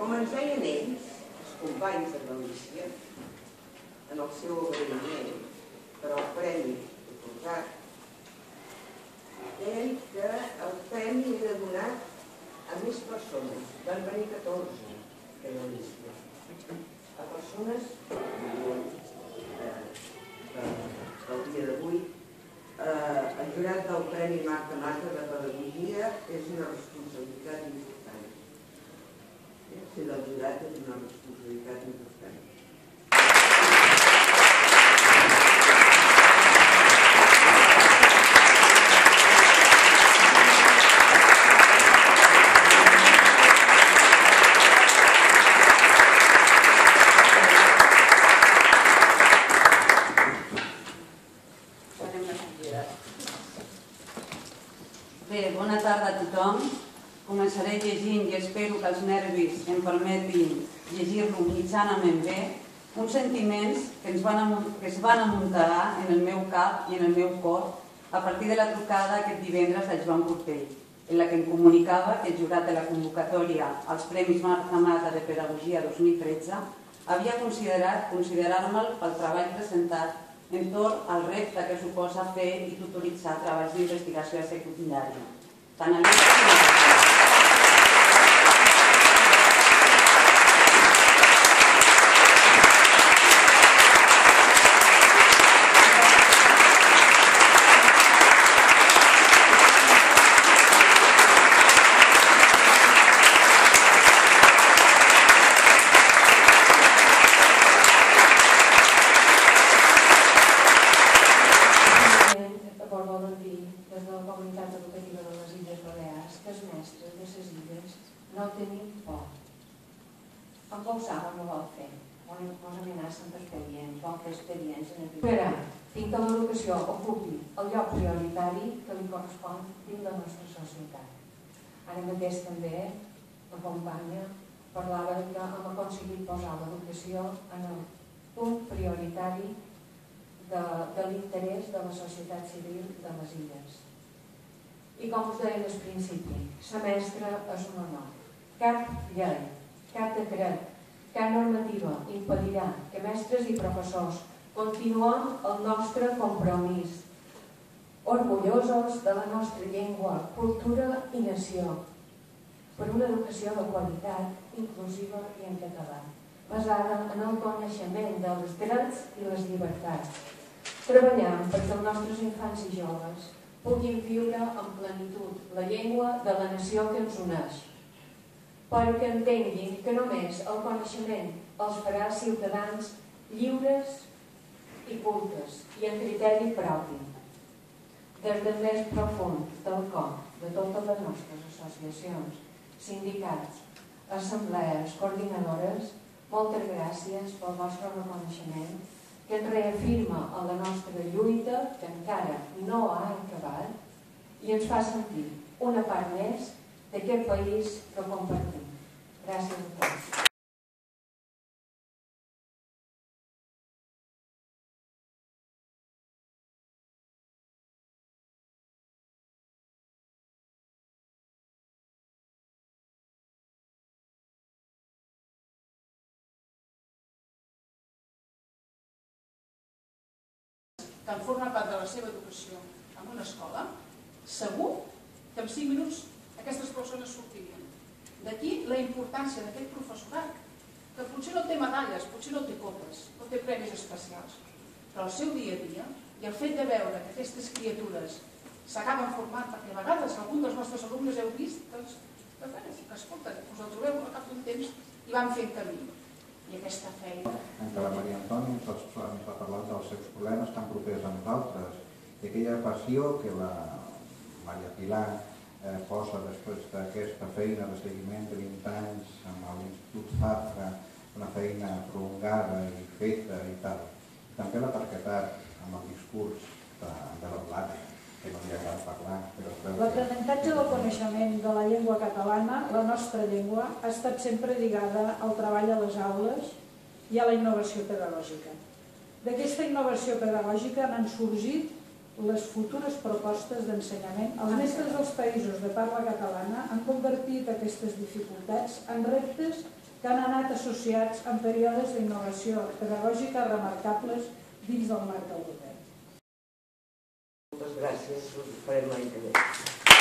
Com ens deien ells, els companys de Galícia, en el seu agraïment per al premi atorgat, deien que el premi era donat a més persones. Van venir 14 de Galícia. A persones que el dia d'avui el jurat del Premi Marta Mata de Pedagogia és una responsabilitat important. Ser del jurat és una responsabilitat important. Bona tarda a tothom. Començaré llegint i espero que els nervis em permetin llegir-lo mitjanament bé, uns sentiments que es van amuntegar en el meu cap i en el meu cor a partir de la trucada aquest divendres del Joan Portell, en la que em comunicava que el jurat de la convocatòria als Premis Marta Mata de Pedagogia 2013 havia considerar-me'l pel treball presentat entorn al repte que suposa fer i tutoritzar treballs d'investigació secundària. Tant a no tenim por. En Pau Sala no vol fer. Ens amenacen d'expedient, vol fer expedients en el Espera, fins que l'educació ocupi el lloc prioritari que li correspon dins la nostra societat. Ara mateix també la companya parlava que hem aconseguit posar l'educació en el punt prioritari de l'interès de la societat civil de les Illes. I com us deia al principi, ser mestre és un honor. Cap llei, cap decret, cap normativa impedirà que mestres i professors continuem el nostre compromís, orgullosos de la nostra llengua, cultura i nació, per una educació de qualitat, inclusiva i en català, basada en el coneixement dels drets i les llibertats, treballant perquè els nostres infants i joves puguin viure en plenitud la llengua de la nació que ens uneix, perquè entenguin que només el coneixement els farà ciutadans lliures i cultes i en criteri propi. Des del més profund del cor de totes les nostres associacions, sindicats, assemblees, coordinadores, moltes gràcies pel vostre reconeixement que ens reafirma en la nostra lluita, que encara no ha acabat, i ens fa sentir una part més d'aquest país que compartim. Gràcies a tots. Que en forma part de la seva educació en una escola, segur que en 5 minuts aquestes persones sortirien. D'aquí la importància d'aquest professorat, que potser no té medalles, potser no té copes, no té premis especials, però el seu dia a dia i el fet de veure que aquestes criatures s'acaben formant, perquè a vegades algun dels nostres alumnes heu vist que escolta, us el trobeu al cap d'un temps i van fent camí. I aquesta feina... En què la Maria Antònia ens ha parlat dels seus problemes tan propers a nosaltres i aquella passió que la Maria Pilar posa després d'aquesta feina de seguiment de 20 anys amb l'Institut Zafra, una feina prolongada i feta i tal. També la terquetat amb el discurs de la Blada, que no li agrada parlar. L'aprenentatge del coneixement de la llengua catalana, la nostra llengua, ha estat sempre lligada al treball a les aules i a la innovació pedagògica. D'aquesta innovació pedagògica han sorgit les futures propostes d'ensenyament. Els mestres dels països de parla catalana han convertit aquestes dificultats en reptes que han anat associats en períodes d'innovació pedagògica remarcables dins del marc europeu. Moltes gràcies, us farem l'any que ve.